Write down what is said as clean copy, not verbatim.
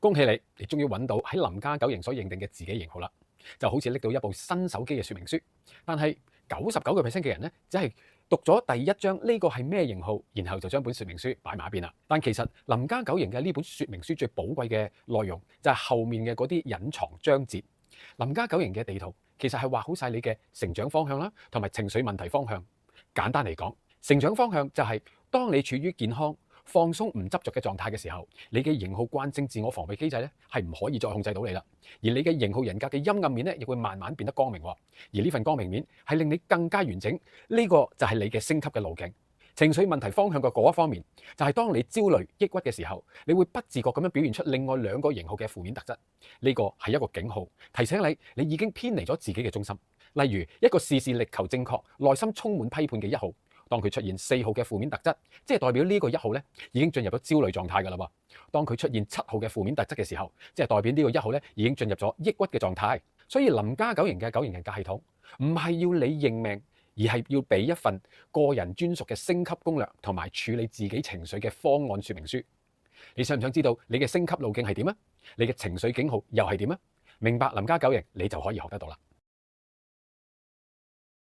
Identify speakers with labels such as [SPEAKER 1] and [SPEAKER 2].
[SPEAKER 1] 恭喜你，你終於揾到喺林家九型所認定嘅自己型號啦！就好似拎到一部新手機嘅說明書，但係99%嘅人呢，只係讀咗第一章呢個係咩型號，然後就將本說明書擺埋一邊啦。但其實林家九型嘅呢本說明書最寶貴嘅內容就係後面嘅嗰啲隱藏章節。林家九型嘅地圖其實係畫好晒你嘅成長方向啦，同埋情緒問題方向。簡單嚟講，成長方向就係當你處於健康、放鬆唔執着嘅狀態嘅時候，你嘅型號慣性自我防備機制咧係唔可以再控制到你啦。而你嘅型號人格嘅陰暗面咧，亦會慢慢變得光明。而呢份光明面係令你更加完整，呢個就係你嘅升級嘅路徑。情緒問題方向嘅嗰一方面，就係當你焦慮、抑鬱嘅時候，你會不自覺咁樣表現出另外兩個型號嘅負面特質。呢個係一個警號，提醒你已經偏離咗自己嘅中心。例如一個事事力求正確、內心充滿批判嘅1號。當佢出現4號嘅負面特質，即係代表呢個1號咧已經進入咗焦慮狀態㗎啦喎。當佢出現7號嘅負面特質嘅時候，即係代表呢個1號咧已經進入咗抑鬱嘅狀態。所以林家九型嘅九型人格系統唔係要你認命，而係要俾一份個人專屬嘅升級攻略同埋處理自己情緒嘅方案說明書。你想唔想知道你嘅升級路徑係點啊？你嘅情緒警號又係點啊？明白林家九型，你就可以學得到啦。